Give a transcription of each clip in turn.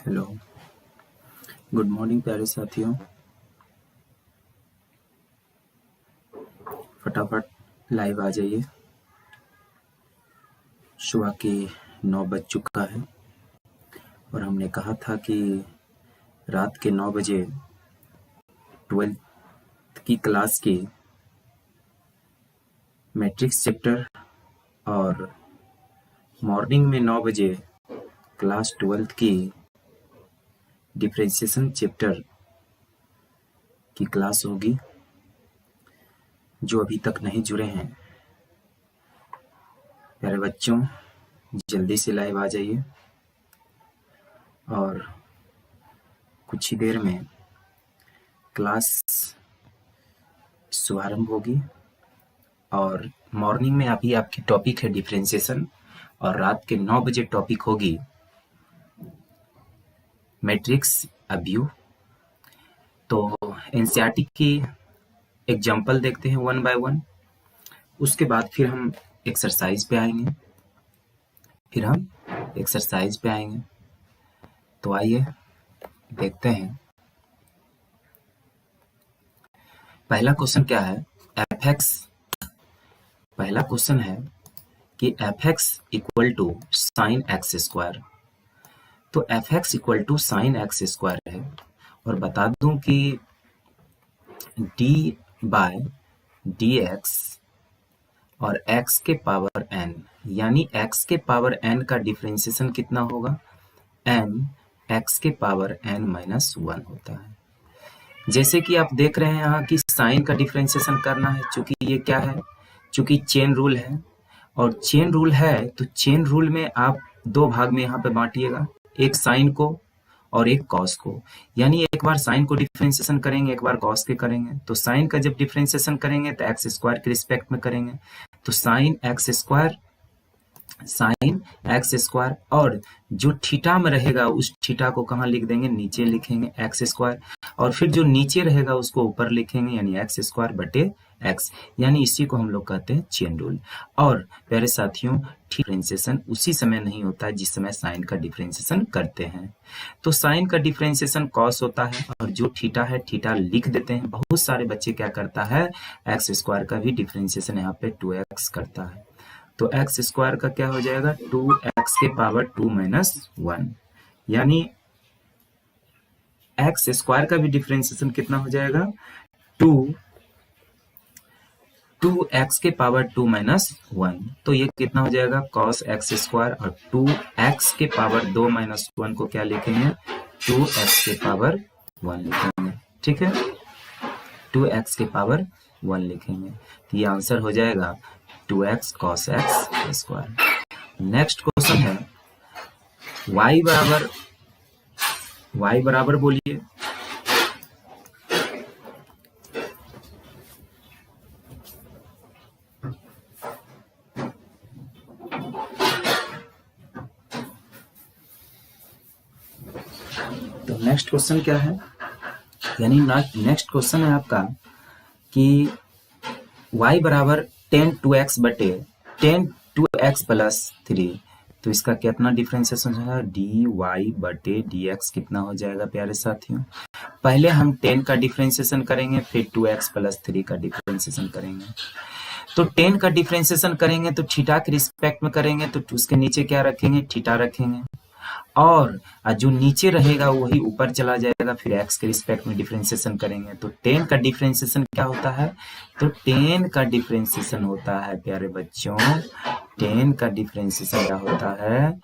Hello, good morning प्यारे साथियों। फटाफट लाइव आ जाइए। सुबह के 9 बज चुका है और हमने कहा था कि रात के 9 बजे 12th की क्लास की मैट्रिक्स चैप्टर और मॉर्निंग में 9 बजे क्लास 12th की डिफरेंशिएशन चैप्टर की क्लास होगी। जो अभी तक नहीं जुड़े हैं प्यारे बच्चों, जल्दी से लाइव आ जाइए और कुछ ही देर में क्लास शुभारंभ होगी। और मॉर्निंग में अभी आपकी टॉपिक है डिफरेंशिएशन और रात के 9 बजे टॉपिक होगी मैट्रिक्स अव्यूह। तो एनसीईआरटी की एग्जाम्पल देखते हैं 1 बाय 1। उसके बाद फिर हम एक्सरसाइज पे आएंगे। तो आइए देखते हैं। पहला क्वेश्चन क्या है? पहला क्वेश्चन है कि fx equal to sine x square. तो fx equal to sine x square है और बता दूं कि d बाय dx और x के पावर n यानी x के पावर n का डिफरेंशिएशन कितना होगा? n x के पावर n माइनस 1 होता है। जैसे कि आप देख रहे हैं यहाँ कि साइन का डिफरेंशिएशन करना है। चूंकि ये क्या है? चूंकि चेन रूल है और चेन रूल है तो चेन रूल में आप दो भाग में यहाँ पे बांटिएगा, एक साइन को और एक कॉस को। यानी एक बार साइन को डिफरेंशिएशन करेंगे, एक बार कॉस के करेंगे। तो साइन का जब डिफरेंशिएशन करेंगे तो एक्स स्क्वायर के रिस्पेक्ट में करेंगे। तो साइन एक्स स्क्वायर और जो थीटा में रहेगा उस थीटा को कहाँ लिख देंगे? नीचे लिखेंगे एक्स स्क्वायर, और फिर जो नीचे रहेगा उसको ऊपर लिखेंगे यानी एक्स स्क्वायर बटे एक्स। यानी इसी को हम लोग कहते हैं चेन रूल। और प्यारे साथियों, डिफरेंशिएशन उसी समय नहीं होता है जिस समय साइन का डिफरेंशिएशन करते हैं। तो साइन का डिफरेंशिएशन कॉस होता है और जो थीटा है थीटा लिख देते हैं। बहुत सारे बच्चे क्या करता है, एक्स स्क्वायर का भी डिफरेंशिएशन यहाँ पे 2x करता है। तो एक्स स्क्वायर का क्या हो जाएगा? 2x के पावर 2 माइनस 1। यानी एक्स स्क्वायर का भी डिफरेंशिएशन कितना हो जाएगा? 2x के पावर 2 माइनस 1। तो ये कितना हो जाएगा? cos x square. और 2x के पावर 2 माइनस 1 को क्या लिखेंगे? 2x के पावर 1 लिखेंगे। ठीक है, 2x के पावर 1 लिखेंगे। तो ये आंसर हो जाएगा 2x cos x square. Next question है y बराबर बोलिए। तो नेक्स्ट क्वेश्चन क्या है? यानी नेक्स्ट क्वेश्चन है आपका कि y बराबर 10 2x बटे 10 2x प्लस 3। तो इसका कितना डिफरेंशिएशन होगा? dy बटे dx कितना हो जाएगा प्यारे साथियों? पहले हम 10 का डिफरेंशिएशन करेंगे, फिर 2x प्लस 3 का डिफरेंशिएशन करेंगे। तो 10 का डिफरेंशिएशन करेंगे तो थीटा के रिस्पेक्ट में करेंगे, तो उसके नीचे क्या रखेंगे? थीटा रखेंगे। और जो नीचे रहेगा वही ऊपर चला जाएगा। फिर x के रिस्पेक्ट में डिफरेंशिएशन करेंगे। तो 10 का डिफरेंशिएशन क्या होता है? तो 10 का डिफरेंशिएशन होता है प्यारे बच्चों, 10 का डिफरेंशिएशन क्या होता है?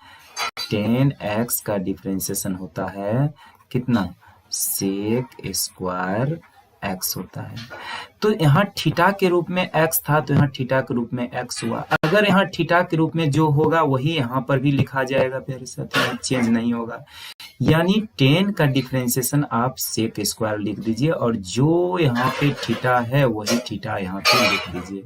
10x का डिफरेंशिएशन होता है कितना? sec स्क्वायर x होता है। तो यहाँ थीटा के रूप में x था तो यहाँ थीटा के रूप में x हुआ। अगर यहाँ थीटा के रूप में जो होगा वही यहाँ पर भी लिखा जाएगा प्यारे साथियों, चेंज नहीं होगा। यानी 10 का डिफरेंशिएशन आप sec स्क्वायर लिख दीजिए और जो यहाँ पे थीटा है वही थीटा यहाँ पे लिख दीजिए।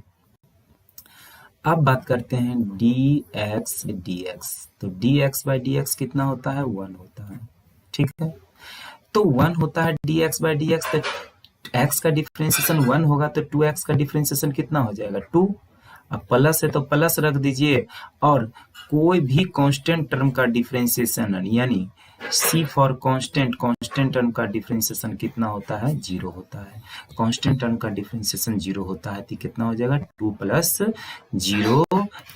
अब बात करते हैं dx dx। तो dx बाई dx कितना होता है? 1 होता है। ठीक है, तो 1 होता है dx बाई dx। तो x का डिफरेंशिएशन 1 होगा तो 2x का डिफरेंशिएशन कितना हो जाएगा? 2। अब प्लस है तो प्लस रख दीजिए, और कोई भी कांस्टेंट टर्म का डिफरेंशिएशन यानी सी फॉर कांस्टेंट, कांस्टेंट टर्म का डिफरेंशिएशन कितना होता है? 0 होता है। कांस्टेंट टर्म का डिफरेंशिएशन 0 होता है तो कितना हो जाएगा? 2 प्लस 0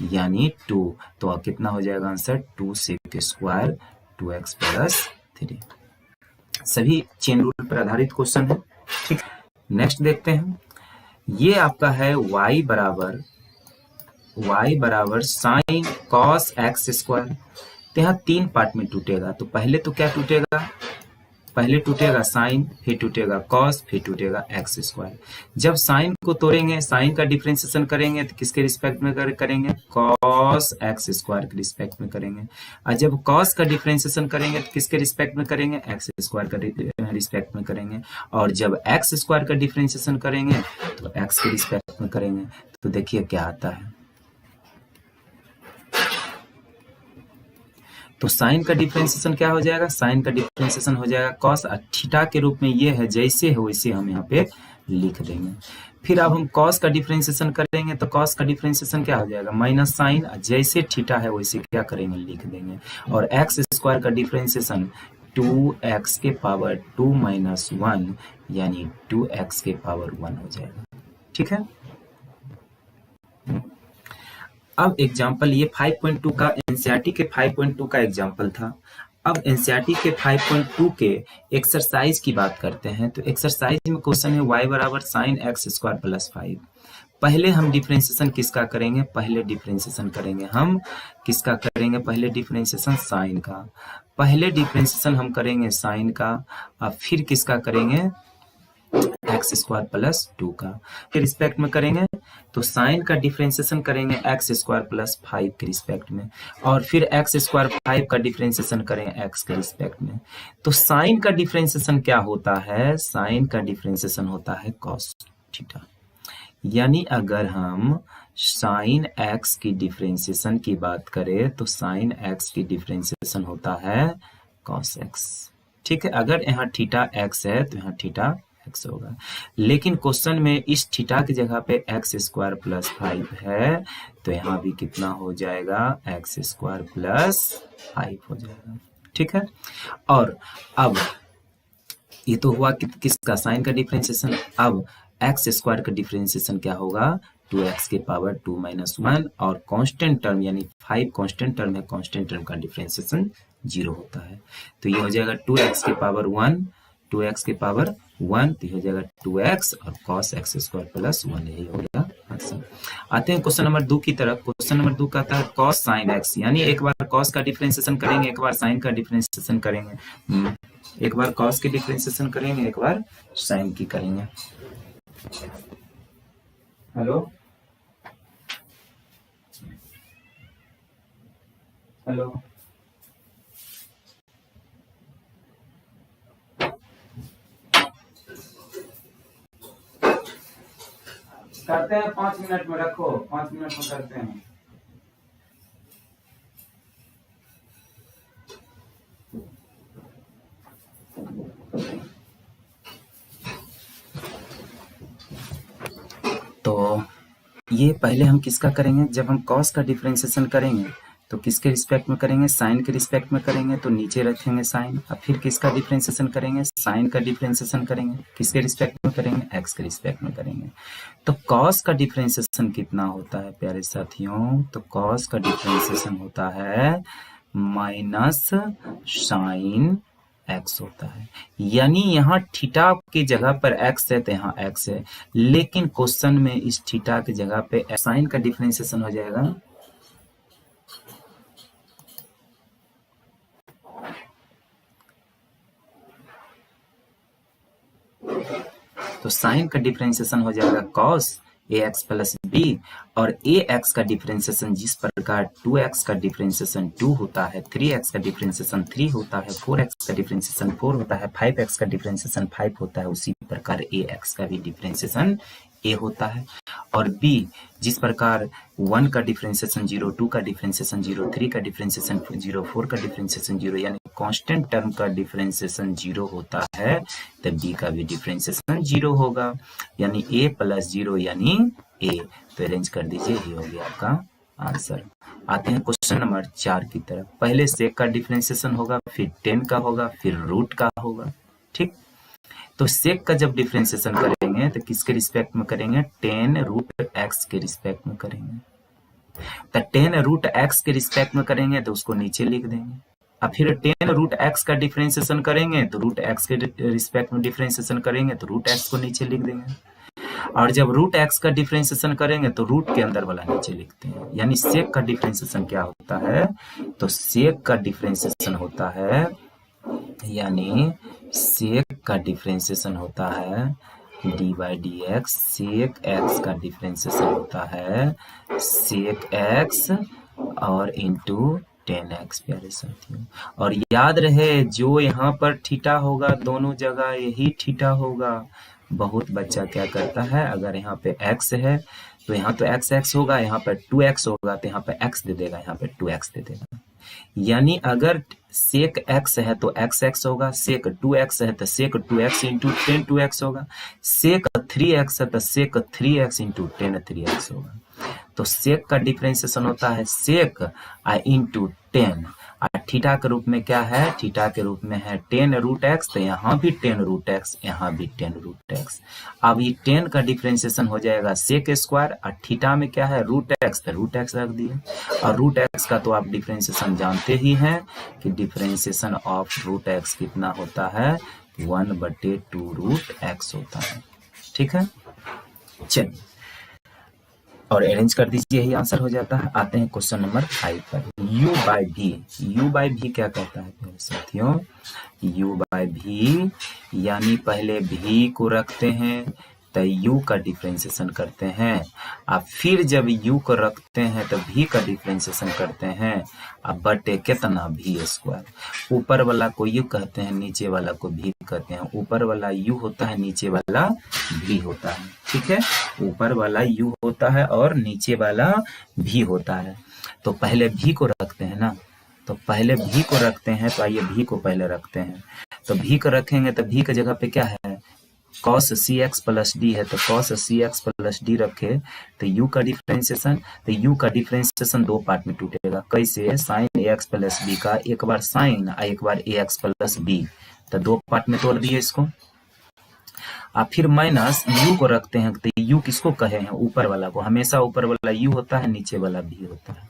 यानी 2। तो कितना हो जाएगा answer? 2 sec square 2x plus 3। सभी चेन रूल पर आधारित क्वेश्चन है। ठीक, नेक्स्ट देखते हैं। ये आपका है y बराबर साइन कॉस एक्स स्क्वायर। तो यहाँ 3 पार्ट में टूटेगा। तो पहले तो क्या टूटेगा? पहले टूटेगा साइन, फिर टूटेगा कॉस, फिर टूटेगा एक्स स्क्वायर। जब साइन को तोड़ेंगे, साइन का डिफरेंशिएशन करेंगे तो किसके रिस्पेक्ट में करेंगे? कॉस एक्स स्क्वायर के रिस्पेक्ट में करेंगे। और जब कॉस का डिफरेंशिएशन करेंगे तो किसके रिस्पेक्ट में करेंगे? एक्स स्क्वायर का रिस्पेक्ट में करेंगे। और जब एक्स स्क्वायर का डिफरेंशिएशन करेंगे तो एक्स के रिस्पेक्ट में करेंगे। तो देखिए क्या आता है। तो साइन का डिफरेंशिएशन क्या हो जाएगा? साइन का डिफरेंशिएशन हो जाएगा कॉस, थीटा के रूप में ये है, जैसे है वैसे हम यहाँ पे लिख देंगे। फिर अब हम कॉस का डिफरेंशिएशन करेंगे तो कॉस का डिफरेंशिएशन क्या हो जाएगा? माइनस साइन, जैसे थीटा है वैसे क्या करेंगे? लिख देंगे। और एक्स स्क्वायर का डिफरेंशिएशन 2x के पावर 2 माइनस 1 यानी 2x के पावर 1 हो जाएगा। ठीक है। अब एग्जाम्पल, ये 5.2 का एनसीईआरटी के 5.2 का एग्जाम्पल था। अब एनसीईआरटी के 5.2 के एक्सरसाइज की बात करते हैं। तो एक्सरसाइज में क्वेश्चन है y बराबर साइन एक्स स्क्वायर प्लस 5। पहले हम डिफरेंशिएशन किसका करेंगे? पहले डिफरेंशिएशन करेंगे हम किसका करेंगे? पहले डिफरेंशिएशन साइन का। पहले डिफरेंशिएशन हम करेंगे साइन का, और फिर किसका करेंगे? एक्स स्क्वायर प्लस 2 का। फिर रिस्पेक्ट में करेंगे तो साइन का डिफरेंशिएशन करेंगे एक्स स्क्वायर प्लस 5 के रिस्पेक्ट में, और फिर एक्स स्क्वायर 5 का डिफरेंशिएशन करेंगे एक्स के रिस्पेक्ट में। तो साइन का डिफरेंशिएशन क्या होता है? साइन का डिफरेंशिएशन होता है कॉस थीटा। यानी अगर हम साइन एक्स की डिफरेंशिएशन की बात करें तो साइन एक्स की डिफरेंशिएशन होता है कॉस एक्स। ठीक है। अगर यहाँ थीटा एक्स है तो यहाँ थीटा एक्स होगा। लेकिन क्वेश्चन में इस थीटा की जगह पे एक्स स्क्वायर प्लस 5 है, तो यहाँ भी कितना हो जाएगा? एक्स स्क्वायर प्लस 5 हो जाएगा। ठीक है। और अब ये तो हुआ किसका? साइन का डिफरेंशिएशन। अब एक्स स्क्वायर का डिफरेंशिएशन क्या होगा? 2x के पावर 2 माइनस 1, और कांस्टेंट टर्म यानी 5 कांस्टेंट टर्म है, कांस्टेंट टर्म का डिफरेंशिएशन 0 होता है। तो ये हो जाएगा 2x के पावर 1, 2x के पावर 1, तो हो जाएगा 2x और cos x स्क्वायर प्लस 1। यही हो गया आंसर। आते हैं क्वेश्चन नंबर 2 की तरफ। क्वेश्चन नंबर 2 कहता है cos sin x, यानी एक बार cos का डिफरेंशिएशन करेंगे, एक बार sin का डिफरेंशिएशन करेंगे। एक बार cos की डिफरेंशिएशन करेंगे, एक बार sin की करेंगे। हेलो हेलो, करते हैं 5 मिनट में, रखो 5 मिनट में करते हैं। तो ये पहले हम किसका करेंगे? जब हम cos का डिफरेंशिएशन करेंगे तो किसके रिस्पेक्ट में करेंगे? साइन के रिस्पेक्ट में करेंगे, तो नीचे रखेंगे साइन। अब फिर किसका डिफरेंशिएशन करेंगे? साइन का डिफरेंशिएशन करेंगे, किसके रिस्पेक्ट में करेंगे? एक्स के रिस्पेक्ट में करेंगे। तो cos का डिफरेंशिएशन कितना होता है प्यारे साथियों? तो cos का डिफरेंशिएशन होता है माइनस साइन एक्स होता है। यानी यहाँ थीटा की जगह पर एक्स है तो यहाँ एक्स है, लेकिन क्वेश्चन में इस थीटा की जगह पे साइन का डिफरेंशिएशन हो जाएगा तो साइन का डिफरेंशिएशन हो जाएगा cos ax प्लस बी, और ax का डिफरेंशिएशन जिस प्रकार 2x का डिफरेंशिएशन 2 होता है, 3x का डिफरेंशिएशन 3 होता है, 4x का डिफरेंशिएशन 4 होता है, 5x का डिफरेंशिएशन 5 होता है, उसी प्रकार ax का भी डिफरेंशिएशन a होता है। और b जिस प्रकार 1 का डिफरेंशिएशन 0, 2 का डिफरेंशिएशन 0, 3 का डिफरेंशिएशन 0, 4 का डिफरेंशिएशन 0, यानी कांस्टेंट टर्म का डिफरेंशिएशन 0 होता है, तब b का भी डिफरेंशिएशन 0 होगा। यानी a प्लस 0 यानी ए। तो अरेंज कर दीजिए, ये हो गया आपका आंसर। आते हैं क्वेश्चन नंबर 4 की तरफ। पहले सेक का डिफरेंशिएशन होगा, फिर 10 का होगा, फिर रूट का होगा। ठीक, तो सेक का जब डिफरेंशिएशन करेंगे तो किसके रिस्पेक्ट में करेंगे? 10 रूट एक्स के रिस्पेक्ट में करेंगे। तो 10 रूट एक्स के रिस्पेक्ट में करेंगे तो उसको नीचे लिख देंगे। अब फिर 10 रूट एक्स का डिफरेंशिएशन करेंगे तो रूट एक्स के रिस्पेक्ट में डिफरेंशिएशन करेंगे तो रूट एक्स को नीचे लिख देंगे। और जब रूट एक्स का डिफरेंशिएशन करेंगे तो रूट के अंदर वाला नीचे लिखते हैं। यानी सेक का डिफरेंशिएशन क्या होता है? तो सेक का डिफरेंशिएशन होता है, यानी सेक का डिफरेंशिएशन होता है d by d x. Sec x का डिफरेंशिएशन होता है सेक एक्स और इंटू 10x प्यारे साथियों। और याद रहे जो यहाँ पर थीटा होगा दोनों जगह यही थीटा होगा। बहुत बच्चा क्या करता है, अगर यहाँ पे x है तो यहाँ तो x होगा, यहाँ पर 2x होगा तो यहाँ पे x दे देगा, यहाँ पे 2x दे देगा। यानी अगर सेक x है तो x होगा, सेक 2x है तो सेक 2x इंटू 10 2x होगा, सेक 3x है तो सेक 3x इंटू 10 3x होगा। तो सेक का डिफरेंशिएशन होता है सेक इंटू 10। और थीटा के रूप में क्या है? थीटा के रूप में है 10 रूट एक्स, तो यहाँ भी 10 रूट एक्स, यहाँ भी 10 रूट एक्स। अब ये 10 का डिफरेंशिएशन हो जाएगा सेक स्क्वायर, और थीटा में क्या है? रूट एक्स, तो रूट एक्स रख दिए। और रूट एक्स का तो आप डिफरेंशिएशन जानते ही हैं कि डिफरेंशिएशन ऑफ रूट एक्स कितना होता है? 1/2 रूट एक्स होता है। ठीक है, चलिए और अरेंज कर दीजिए, यही आंसर हो जाता है। आते हैं क्वेश्चन नंबर 5 पर। u बाई भी, u बाई भी क्या कहता है मेरे साथियों? u बाई भी यानी पहले भी को रखते हैं तो u का डिफरेंशिएशन करते हैं, अब फिर जब u को रखते हैं तो v का डिफरेंशिएशन करते हैं, अब बटे कितना? v square. ऊपर वाला को u कहते हैं, नीचे वाला को v कहते हैं। ऊपर वाला u होता है, नीचे वाला v होता है। ठीक है, ऊपर वाला u होता है और नीचे वाला v होता है। तो पहले v को रखते हैं ना, तो पहले v को रखते हैं, तो आइए v को पहले रखते हैं। तो v को रखेंगे तो v की जगह पे क्या है? cos cx प्लस डी है, तो cos cx प्लस डी रखे तो u का डिफरेंशिएशन, तो u का डिफरेंशिएशन दो पार्ट में टूटेगा। कैसे? sin ax प्लस b का एक बार sin और एक बार ax प्लस b, तो दो पार्ट में तोड़ दिए इसको। आप फिर माइनस u को रखते हैं, तो u किसको कहे हैं? ऊपर वाला को। हमेशा ऊपर वाला u होता है, नीचे वाला v होता है।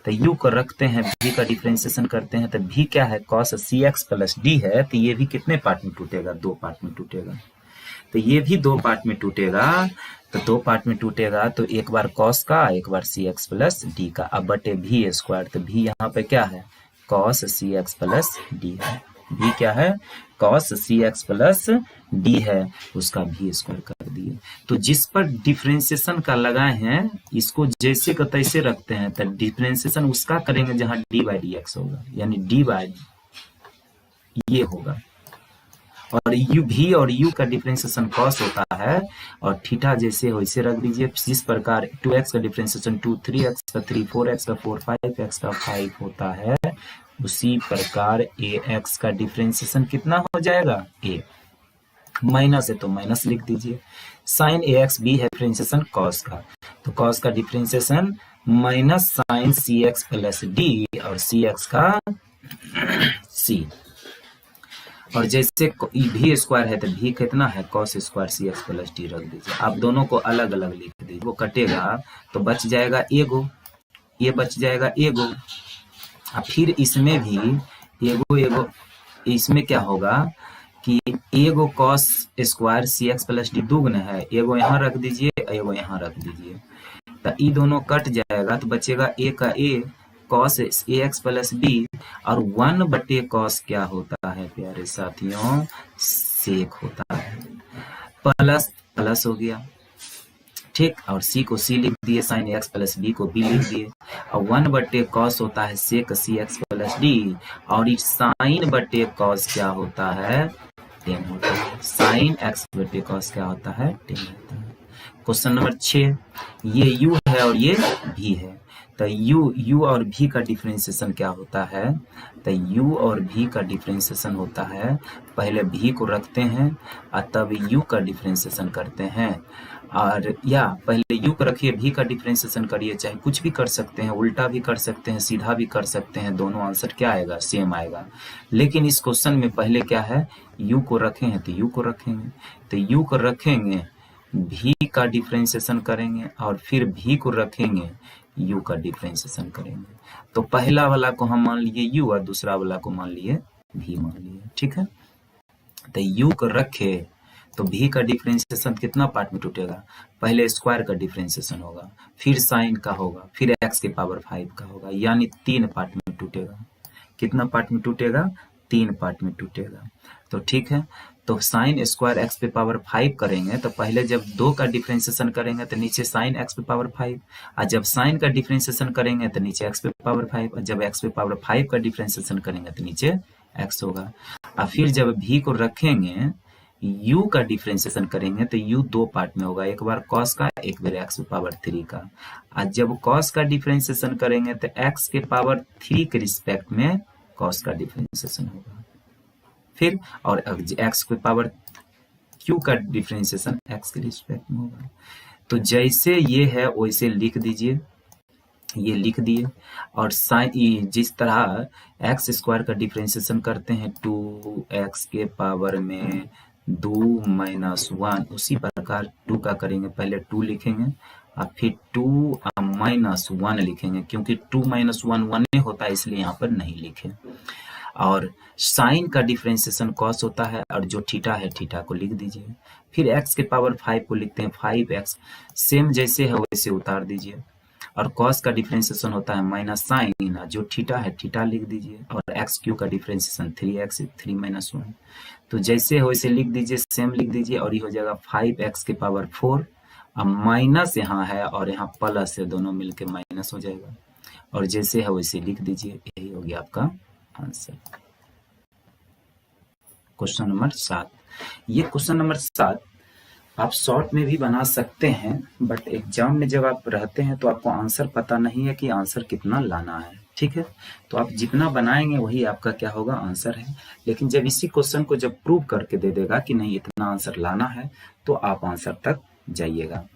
तो u को रखते हैं, v का डिफरेंशिएशन करते हैं, तो v क्या है? cos cx प्लस d है, तो ये भी कितने पार्ट में टूटेगा? दो पार्ट में टूटेगा। तो ये भी दो पार्ट में टूटेगा, तो दो पार्ट में टूटेगा तो एक बार cos का, एक बार cx प्लस d का। अब बटे v स्क्वायर, तो v यहाँ पे क्या है? cos cx प्लस d है। v क्या है? cos cx प्लस d है, उसका v स्क्वायर कर दिए। तो जिस पर डिफरेंशिएशन का लगाए हैं, इसको जैसे का तैसे रखते हैं, तो डिफरेंशिएशन उसका करेंगे जहां d बाई डी एक्स होगा, यानी d बाई ये होगा। और u भी और u का डिफरेंशिएशन cos होता है, और थीटा जैसे वैसे रख दीजिए। इस प्रकार 2x का डिफरेंशिएशन 2, 3x का 3, 4x का 4, 5x का 5 होता है। उसी प्रकार ax का डिफरेंशिएशन कितना हो जाएगा? a। माइनस है तो माइनस लिख दीजिए। sin ax भी है डिफरेंशिएशन cos का, तो cos का differentiation minus sin cx plus d, और cx का c। और जैसे v स्क्वायर है तो v कितना है? cos square cx plus d रख दीजिए। आप दोनों को अलग अलग लिख दीजिए, वो कटेगा तो बच जाएगा एगो, ये बच जाएगा एगो। अब फिर इसमें भी एगो एगो, इसमें क्या होगा कि एगो cos square cx plus d दुगुना है, एगो यहाँ रख दीजिए, एगो यहाँ रख दीजिए, तो ये दोनों कट जाएगा तो बचेगा a का a cos ax plus b, और 1/cos क्या होता है प्यारे साथियों? सेक होता है। प्लस प्लस हो गया, ठीक, और c को c लिख दिए, sin ax प्लस b को b लिख दिए, और 1/cos होता है सेक cx प्लस d, और sin/cos क्या होता है? 10 होता है। sin x/cos क्या होता है? 10 होता है। क्वेश्चन नंबर 6, ये u है और ये v है, तो u और v का डिफरेंशिएशन क्या होता है, तो u और v का डिफरेंशिएशन होता है, पहले v को रखते हैं और तब u का डिफरेंशिएशन करते हैं, और या पहले u को रखिए v का डिफरेंशिएशन करिए, चाहे कुछ भी कर सकते हैं, उल्टा भी कर सकते हैं, सीधा भी कर सकते हैं, दोनों आंसर क्या आएगा, सेम आएगा। लेकिन इस क्वेश्चन में पहले क्या है, u को रखे हैं तो u को रखेंगे, तो u को रखेंगे, v का डिफरेंशिएशन करेंगे और फिर v को रखेंगे, u का डिफरेंशिएशन करेंगे। तो पहला वाला को हम मान लिए u और दूसरा वाला को मान लिए v मान लिए, ठीक है। तो u को रखे तो v का डिफरेंशिएशन कितना पार्ट में टूटेगा, पहले स्क्वायर का डिफरेंशिएशन होगा, फिर साइन का होगा, फिर x के पावर 5 का होगा, यानी 3 पार्ट में टूटेगा। कितना पार्ट में टूटेगा, 3 पार्ट में टूटेगा। तो ठीक है, तो साइन स्क्वायर एक्स पे पावर 5 करेंगे तो पहले जब 2 का डिफरेंशिएशन करेंगे तो नीचे साइन एक्स पे पावर 5, और जब साइन का डिफरेंशिएशन करेंगे तो नीचे एक्स पे पावर 5, और जब एक्स पे पावर 5 का डिफरेंशिएशन करेंगे तो नीचे एक्स होगा। और फिर जब v को रखेंगे, u का डिफरेंशिएशन करेंगे तो u 2 पार्ट में होगा, एक बार cos का, एक बार x पे पावर 3 का। और जब cos का डिफरेंशिएशन करेंगे तो x के पावर 3 के रिस्पेक्ट में cos का डिफरेंशिएशन होगा, फिर और x के पावर q का डिफरेंशिएशन x के रिस्पेक्ट में होगा। तो जैसे ये है वैसे लिख दीजिए, ये लिख दिए, और साइन जिस तरह एक्स स्क्वायर का डिफरेंशिएशन करते हैं 2x के पावर में 2 माइनस 1, उसी प्रकार 2 का करेंगे, पहले 2 लिखेंगे और फिर 2 माइनस 1 लिखेंगे, क्योंकि 2 माइनस 1 1 होता है इसलिए यहाँ पर नहीं लिखे। और साइन का डिफरेंशिएशन कॉस होता है, और जो थीटा है थीटा को लिख दीजिए, फिर x के पावर 5 को लिखते हैं 5x, सेम जैसे है वैसे उतार दीजिए, और cos का डिफरेंशिएशन होता है माइनस साइन, जो थीटा है थीटा लिख दीजिए, और एक्स क्यू का डिफरेंशिएशन 3x 3 माइनस 1, तो जैसे है वैसे लिख दीजिए, सेम लिख दीजिए, और ये हो जाएगा 5x के पावर 4, अब माइनस यहाँ है और यहाँ प्लस है, दोनों मिलके माइनस हो जाएगा, और जैसे है वैसे लिख दीजिए। यही हो गया आपका आंसर। Question number 7। ये क्वेश्चन नंबर 7 आप शॉर्ट में भी बना सकते हैं, बट एग्जाम में जब आप रहते हैं तो आपको आंसर पता नहीं है कि आंसर कितना लाना है, ठीक है। तो आप जितना बनाएंगे वही आपका क्या होगा, आंसर है। लेकिन जब इसी क्वेश्चन को जब प्रूव करके दे देगा कि नहीं इतना आंसर लाना है, तो आप आंसर तक जाइएगा।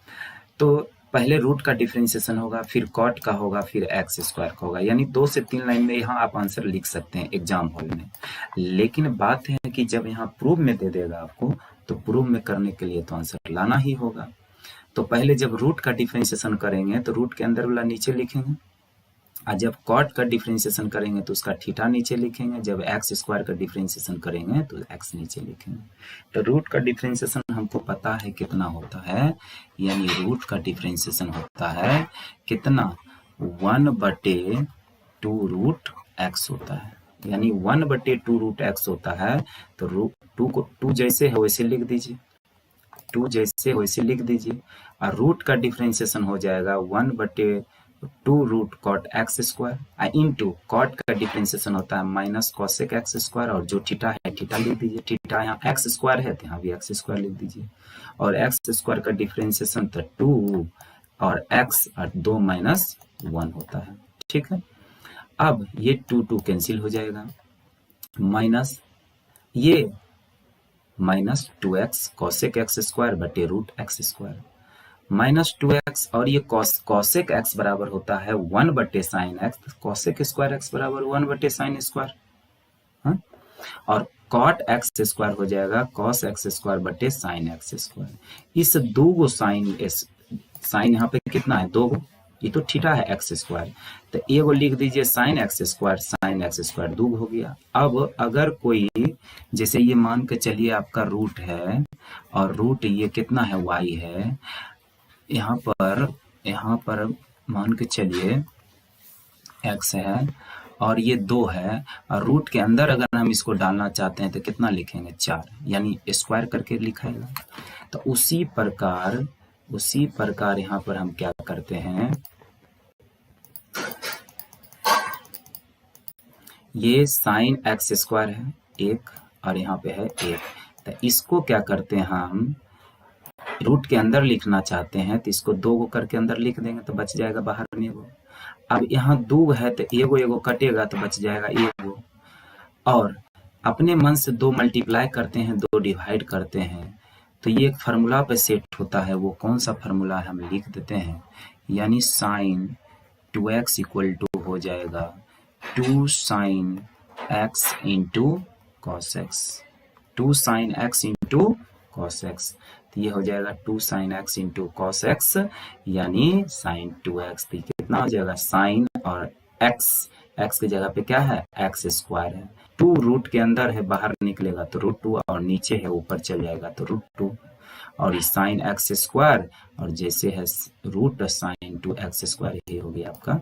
तो पहले रूट का डिफरेंशिएशन होगा, फिर कॉट का होगा, फिर एक्स स्क्वायर का होगा, यानी 2 से 3 लाइन में यहाँ आप आंसर लिख सकते हैं एग्जाम हॉल में। लेकिन बात है कि जब यहाँ प्रूव में दे देगा आपको, तो प्रूव में करने के लिए तो आंसर लाना ही होगा। तो पहले जब रूट का डिफरेंशिएशन करेंगे तो रूट के अंदर वाला नीचे लिखेंगे, और जब कॉट का डिफरेंशिएशन करेंगे तो उसका थीटा नीचे लिखेंगे, जब एक्स स्क्वायर का डिफरेंशिएशन करेंगे तो एक्स नीचे लिखेंगे। तो रूट का डिफरेंशिएशन हमको पता है कितना होता है, यानी रूट का डिफरेंशिएशन होता है कितना, 1/2 रूट एक्स होता है, यानी 1/2 रूट एक्स होता है। तो रूट 2 को 2 जैसे है वैसे लिख दीजिए, 2 जैसे वैसे लिख दीजिए, और रूट का डिफरेंशिएशन हो जाएगा 1/2 root cot x square, into cot का डिफरेंशिएशन होता है माइनस कॉसेक एक्स स्क्वायर, और जो थीटा है थीटा लिख दीजिए, थीटा यहाँ एक्स स्क्वायर है तो यहाँ भी एक्स स्क्वायर लिख दीजिए, और एक्स स्क्वायर का डिफरेंशिएशन तो 2 और एक्स और 2 माइनस 1 होता है, ठीक है। अब ये 2 कैंसिल हो जाएगा, माइनस ये minus 2x cosec x square बटे root x square, minus 2x, और ये कॉसेक एक्स बराबर होता है 1/sin x, cosec square x बराबर 1/sin स्क्वायर, हाँ, और कॉट एक्स स्क्वायर हो जाएगा कॉस एक्स स्क्वायर बटे साइन एक्स स्क्वायर। इस 2 साइन यहाँ पे कितना है, 2, ये तो थीटा है एक्स स्क्वायर, तो एगो लिख दीजिए साइन एक्स स्क्वायर 2 हो गया। अब अगर कोई जैसे ये मान के चलिए आपका रूट है, और रूट ये कितना है, y है, यहाँ पर मान के चलिए x है और ये 2 है, और रूट के अंदर अगर हम इसको डालना चाहते हैं तो कितना लिखेंगे, 4, यानी स्क्वायर करके लिखाएगा। तो उसी प्रकार यहाँ पर हम क्या करते हैं, ये साइन एक्स स्क्वायर है 1 और यहाँ पे है 1, तो इसको क्या करते हैं, हम रूट के अंदर लिखना चाहते हैं तो इसको 2 करके अंदर लिख देंगे तो बच जाएगा बाहर में वो, अब यहाँ 2 है तो एगो एगो कटेगा तो बच जाएगा एगो, और अपने मन से 2 मल्टीप्लाई करते हैं, 2 डिवाइड करते हैं, तो ये एक फार्मूला पे सेट होता है। वो कौन सा फार्मूला है हम लिख देते हैं, यानी साइन 2x इक्वल टू हो जाएगा 2 sine x into cos x, 2 sine x into cos x, तो ये हो जाएगा 2 sine x into cos x यानी साइन 2x। तो कितना हो जाएगा, साइन और x की जगह पे क्या है, एक्स स्क्वायर है, 2 रूट के अंदर है, बाहर निकलेगा तो √2, और नीचे है ऊपर चल जाएगा तो √2, और ये साइन एक्स स्क्वायर और जैसे है रूट साइन 2x स्क्वायर, ये हो गया आपका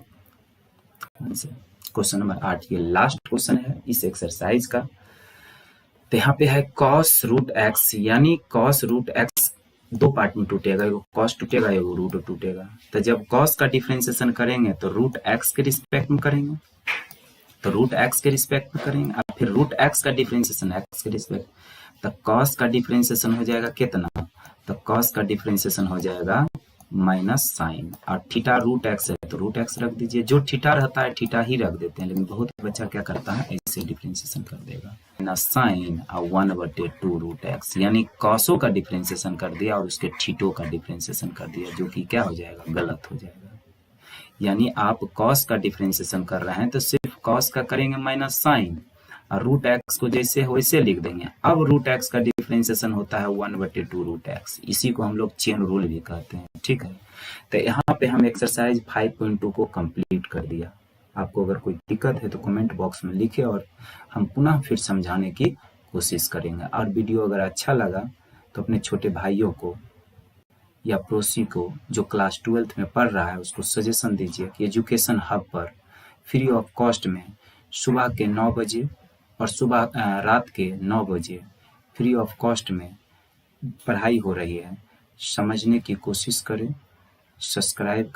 आंसर। क्वेश्चन नंबर 8 ये लास्ट क्वेश्चन है इस एक्सरसाइज का। तो यहाँ पे है cos √x, यानी cos √x 2 पार्ट में टूटेगा, एगो cos टूटेगा, एगो रूट टूटेगा। तो जब cos का डिफरेंशिएशन करेंगे तो √x के रिस्पेक्ट में करेंगे, तो √x के रिस्पेक्ट में करेंगे, अब फिर √x का डिफरेंशिएशन x के रिस्पेक्ट, तो cos का डिफरेंशिएशन हो जाएगा कितना, तो cos का डिफरेंशिएशन हो जाएगा माइनस साइन, और थीटा √x है तो √x रख दीजिए, जो थीटा रहता है थीटा ही रख देते हैं, लेकिन बहुत बच्चा क्या करता है ऐसे डिफरेंशिएशन कर देगा, माइनस साइन और 1/2 √x, यानी कॉसो का डिफरेंशिएशन कर दिया और उसके थीटो का डिफरेंशिएशन कर दिया, जो कि क्या हो जाएगा, गलत हो जाएगा। यानी आप cos का डिफरेंशिएशन कर रहे हैं तो सिर्फ cos का करेंगे माइनस साइन, और √x को जैसे हो वैसे लिख देंगे। अब √x का डिफरेंशिएशन होता है 1/2 √x, इसी को हम लोग चेन रूल भी कहते हैं, ठीक है। तो यहाँ पे हम एक्सरसाइज 5.2 को कंप्लीट कर दिया। आपको अगर कोई दिक्कत है तो कमेंट बॉक्स में लिखे और हम पुनः फिर समझाने की कोशिश करेंगे। और वीडियो अगर अच्छा लगा तो अपने छोटे भाइयों को या पड़ोसी को जो क्लास 12th में पढ़ रहा है उसको सजेशन दीजिए कि एजुकेशन हब पर फ्री ऑफ कॉस्ट में सुबह के 9 बजे और रात के 9 बजे फ्री ऑफ कॉस्ट में पढ़ाई हो रही है। समझने की कोशिश करें, सब्सक्राइब करें।